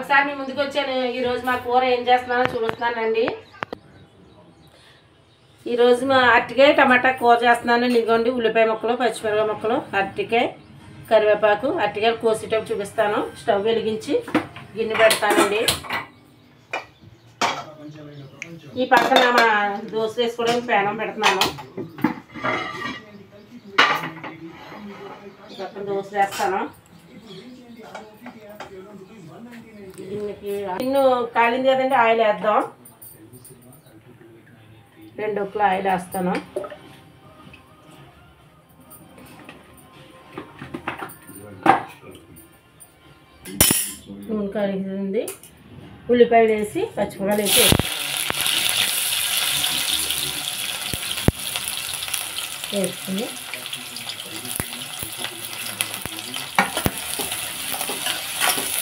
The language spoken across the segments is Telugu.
ఒకసారి మీ ముందుకు వచ్చాను. ఈరోజు మా కూర ఏం చేస్తున్నానో చూపిస్తున్నానండి. ఈరోజు మా అరటికాయ టమాటా కూర చేస్తున్నాను. ఇదిగోండి ఉల్లిపాయ ముక్కలు, పచ్చిమిరపకాయ ముక్కలు, అరటికాయ, కరివేపాకు, అరటికాయలు కోసేటప్పుడు చూపిస్తాను. స్టవ్ వెలిగించి గిన్నె పెడతానండి. ఈ పక్కన మా దోశ వేసుకోవడానికి పేనం పెడుతున్నాను. ఈ పక్కన దోశ వేస్తాను. గిన్నె కాలింది కదండి, ఆయిల్ వేద్దాం. 2 ఉప్పులు ఆయిల్ వేస్తాను. నూనె కరిగింది. ఉల్లిపాయలు వేసి పచ్చిమిరపకాయలు వేసి వేసుకుని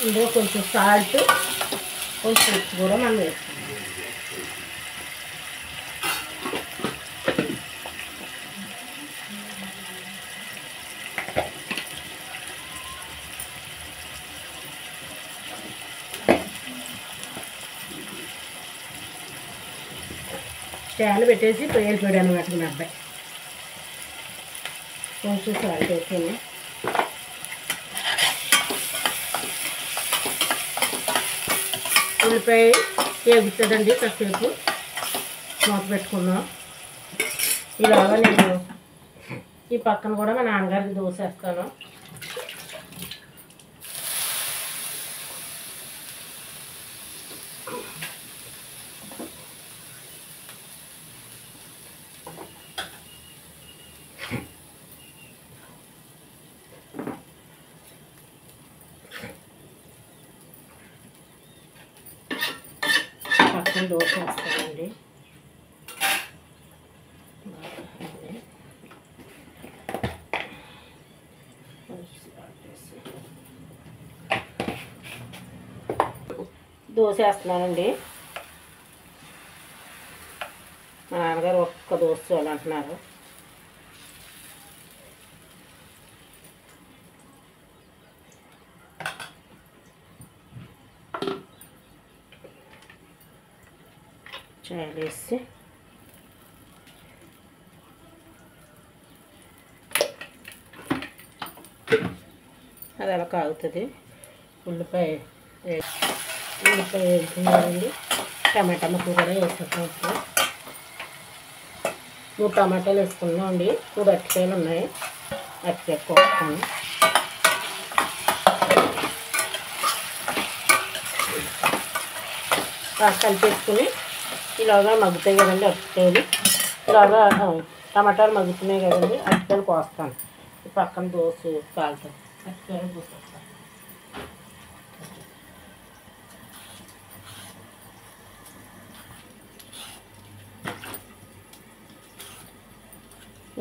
ఇందులో కొంచెం సాల్ట్, కొంచెం ఉప్పు కూడా మనం వేస్తాం. స్టాండ్ పెట్టేసి పొయ్యిలు పెట్టాను అన్నమాట. మా అబ్బాయి కొంచెం సాల్ట్ వేసాను. ఉల్లిపాయ వేగుతుందండి. కాసేపు మూత పెట్టుకున్నాం. ఇలాగా నేను ఈ పక్కన కూడా మా నాన్నగారికి దోశ వేస్తాను. పక్కన దోశ వేస్తానండి. దోశ వేస్తున్నానండి. మా నాన్నగారు ఒక్క దోశ చాలంటున్నారు. చాయ్ వేసి అది అలా కాగుతుంది. ఉల్లిపాయ వేసుకున్నానండి. టమాటా ముక్కలు కూడా వేసుకుంటాం. 3 టమాటాలు వేసుకున్నాం అండి. 2 అరటికాయలు ఉన్నాయి. అరటికాయ కోస్తాను. కలిపేసుకుని ఇలాగా మగ్గుతాయి కదండి అరటికాయలు. ఇలాగా టమాటాలు మగ్గుతున్నాయి కదండి, అరటికాయలు కోస్తాను. ఈ పక్కన దోశ కాలుతాయి. అరటికాయలు దోశ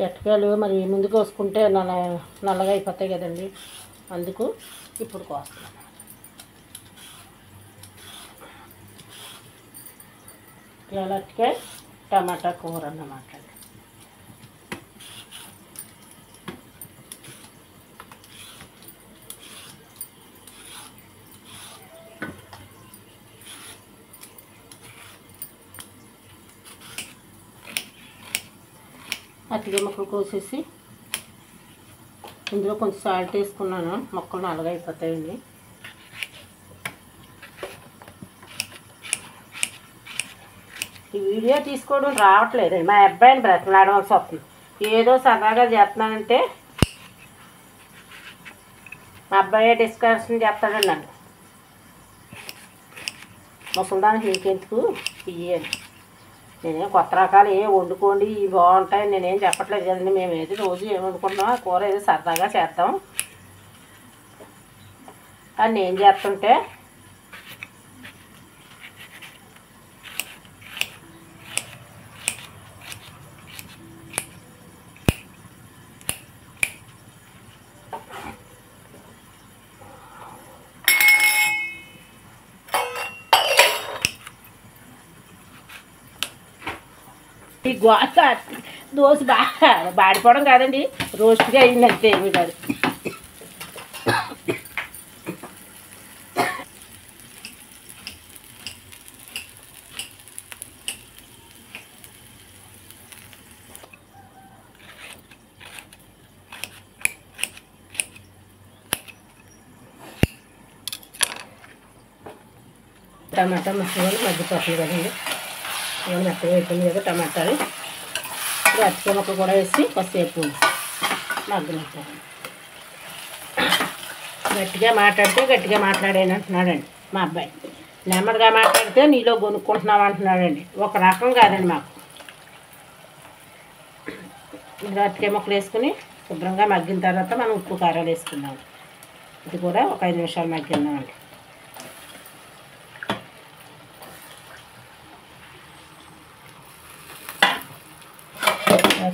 అరటికాయలు మరి ముందుకు కోసుకుంటే నల్లగా అయిపోతాయి కదండి, అందుకు ఇప్పుడు కోస్తాను. ఇలా అరటికాయ టమాటా కూర అన్నమాట. అరటికాయ ముక్కలు కోసేసి ఇందులో కొంచెం సాల్ట్ వేసుకున్నాను. మొక్కలు నల్లగా అయిపోతాయండి. ఈ వీడియో తీసుకోవడం రావట్లేదండి. మా అబ్బాయిని బ్రతలాడవలసి వస్తుంది. ఏదో సరదాగా చేస్తున్నానంటే మా అబ్బాయి డిస్కషన్ చేస్తాడండి నన్ను. ముసలిదానికి ఇంకెందుకు ఇయ్యాలి. నేనేం కొత్త రకాలు వండుకోండి ఇవి బాగుంటాయి నేనేం చెప్పట్లేదు కదండి. మేము ఏది రోజు ఏం వండుకుంటున్నాం, ఆ కూర ఏదో సరదాగా చేద్దాం అని నేను చేస్తుంటే ఈ దోశ బాగా బాడిపోవడం కాదండి, రోస్ట్గా అయింది అంతే. ఏమి కాదు. టమాటా ముక్కలు మగ్గిపోతుంది కదండి. మెత్తగా అయిపోయింది కదా టమాటాలు. ఇప్పుడు అరటికాయ ముక్క కూడా వేసి కొద్దిసేపు మగ్గనిస్తాను. గట్టిగా మాట్లాడితే గట్టిగా మాట్లాడాను అంటున్నాడండి మా అబ్బాయి. నెమ్మదిగా మాట్లాడితే నీలో కొనుక్కుంటున్నావు అంటున్నాడండి. ఒక రకం కాదండి మాకు. అరటికాయ ముక్కలు వేసుకుని శుభ్రంగా మగ్గిన తర్వాత మనం ఉప్పు కారాలు వేసుకుందాం. ఇది కూడా ఒక 5 నిమిషాలు మగ్గిందామండి.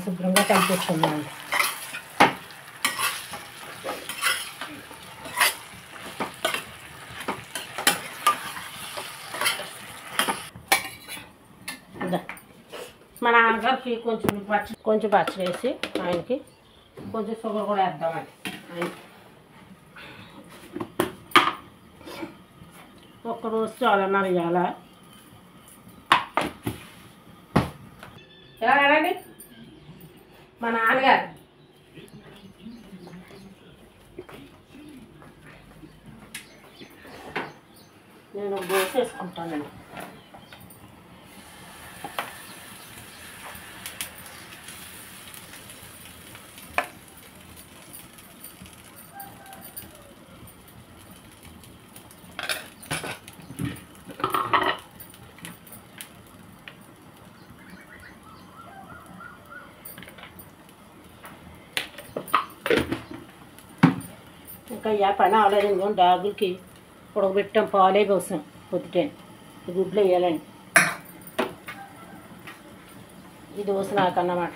శుభ్రంగా కలిపేసుకుందామండి. మా నాన్నగారికి కొంచెం పచ్చడి వేసి ఆయనకి కొంచెం షుగర్ కూడా వేద్దామండి. ఒక్కరోజు చాలన్నారు ఇవాళ. ఎలా రండి మా నాన్నగారు. నేను దోశ వేసుకుంటానండి. ఇంకా పని అవలేదు. ఇంకో డాగులకి ఉడకబెట్టాం, పాలే పోసాం పొద్దుటే. గుడ్లు వేయాలండి. ఈ దోశ నాకన్నమాట.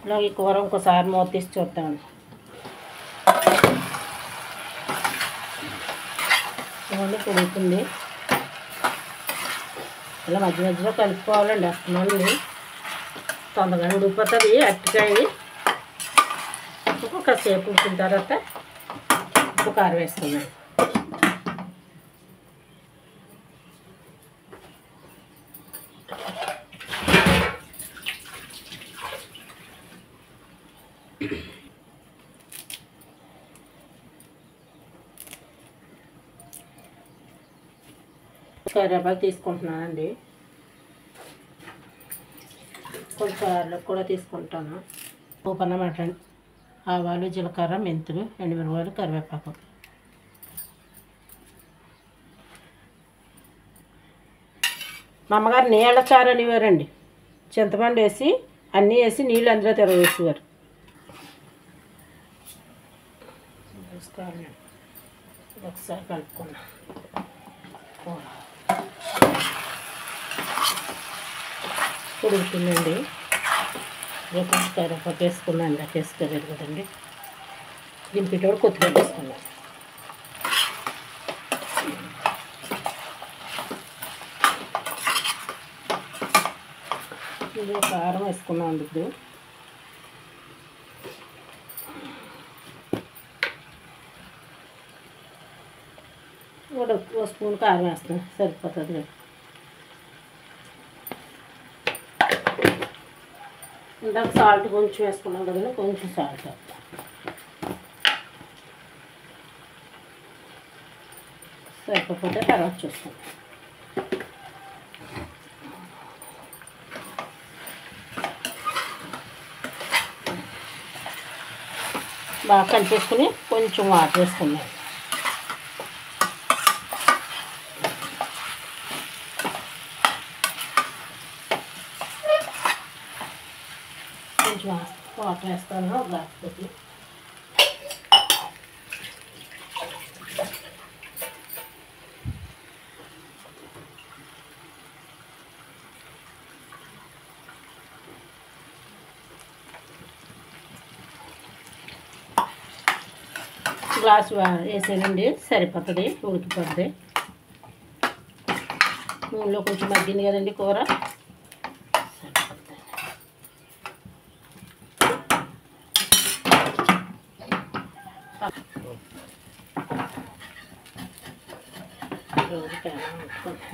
ఇలా ఈ కూర ఇంకోసారి మూత తీసి చూద్దామండి. ఇవన్నీ పొడుగుతుంది. ఇలా మధ్య మధ్యలో కలుపుకోవాలండి. అస్తమానండి తొందరగా ఉడికిపోతుంది అరటికాయ. ఒకసేపు ఉడికిన తర్వాత ఉప్పు కారం వేసుకున్నాను. కరివేపాకు తీసుకుంటున్నానండి. కొంచెం కారాలకు కూడా తీసుకుంటాను. ఉప్పు అన్నమాట. ఆవాలు, జీలకర్ర, మెంతులు, ఎండుమిరపకాయలు, కరివేపాకు. మా అమ్మగారు నీళ్ళ చారు అనేవారండి. చింతపండు వేసి అన్నీ వేసి నీళ్ళు అందులో తిరగేసేవారు. ఒకసారి కలుపుకున్నా. ఉడుకుతుందండి. కొంచెం కరివేపాకు వేసుకున్నాను. ఇలా వేసుకోలేదు కదండి. దింపేటప్పుడు కొత్తిమీర వేసుకున్నాను. ఇది కారం వేసుకున్నాం. ఇప్పుడు ఒక స్పూన్ కారం వేస్తాం, సరిపోతుంది. ఇందాక సాల్ట్ కొంచెం వేసుకున్నాం కదండి. కొంచెం సాల్ట్ సరిపోతే తర్వాత చూస్తాం. బాగా కలిపేసుకుని కొంచెం వాటర్ వేసుకున్నాం. కొంచెం వాటర్ వేస్తాను ఒక గ్లాస్ పెట్టి. గ్లాస్ వేసానండి. సరిపోతుంది, ఉడికిపోతుంది. నూనెలో కొంచెం మగ్గింది కదండి కూర.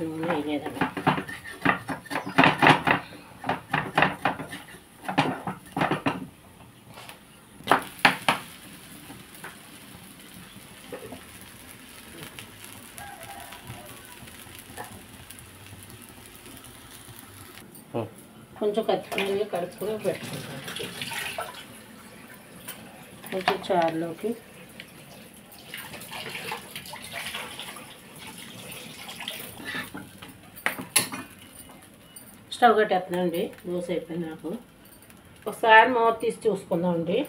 నూనె వేయలేదండి. కొంచెం కత్తిపీర కలుపుకొని పెట్టుకుంటాను. కొంచెం చారులోకి స్టవ్ కట్టేస్తున్నానండి. దోశ అయిపోయింది నాకు. ఒకసారి మూత తీసి చూసుకుందామండి.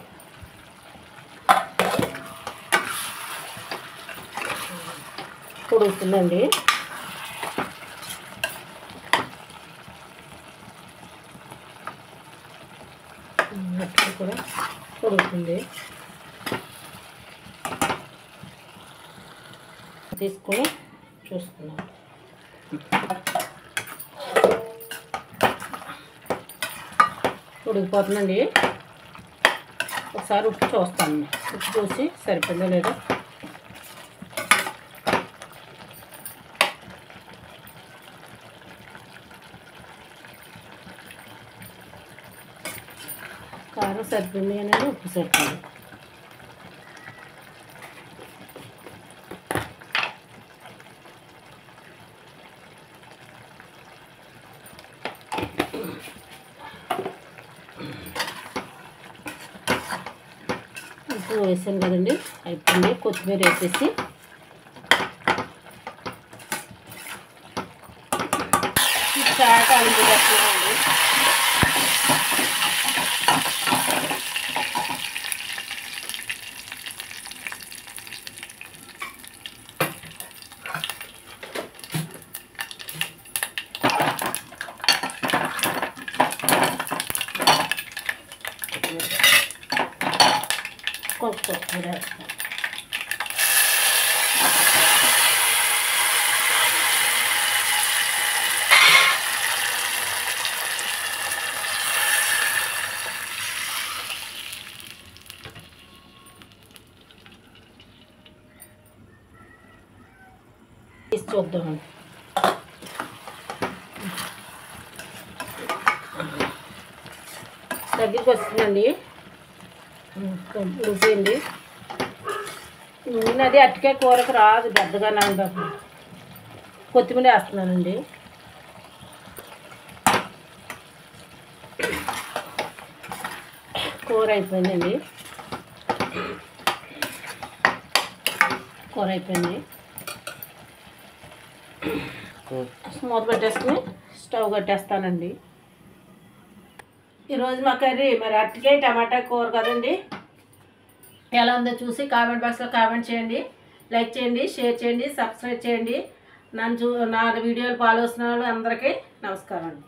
ఉడుకుతుందండి. అట్లా కూడా ఉడుకుతుంది. తీసుకొని చూసుకున్నాం. ఉడికిపోతుందండి. ఒకసారి ఉప్పు చూస్తాను. ఉప్పు చూసి సరిపోయిందో లేదో. కారం సరిపోయింది అనేది ఉప్పు సరిపోయింది. ఉప్పు వేసాను కదండి, అయిపోయింది. కొత్తిమీర వేసేసి చాట అలిపేస్తున్నామండి. కొంచెం కొత్తిమీర వేస్తాం. తీసి చూద్దామండి. దగ్గరికి వస్తుందండి. ఉడిపోయింది. నూనె అది అట్టికే కూరకు రాదు పెద్దగా. నాకు కొత్తిమీర వేస్తున్నానండి. కూర అయిపోయిందండి. కూర అయిపోయింది. మూత పెట్టేసుకుని స్టవ్ కట్టేస్తానండి. ఈరోజు మా కర్రీ మరి అరటికాయ టమాటా కూర కదండి. ఎలా ఉందో చూసి కామెంట్ బాక్స్లో కామెంట్ చేయండి, లైక్ చేయండి, షేర్ చేయండి, సబ్స్క్రైబ్ చేయండి. నా వీడియోలు ఫాలో చేస్తున్న వాళ్ళు అందరికీ నమస్కారం అండి.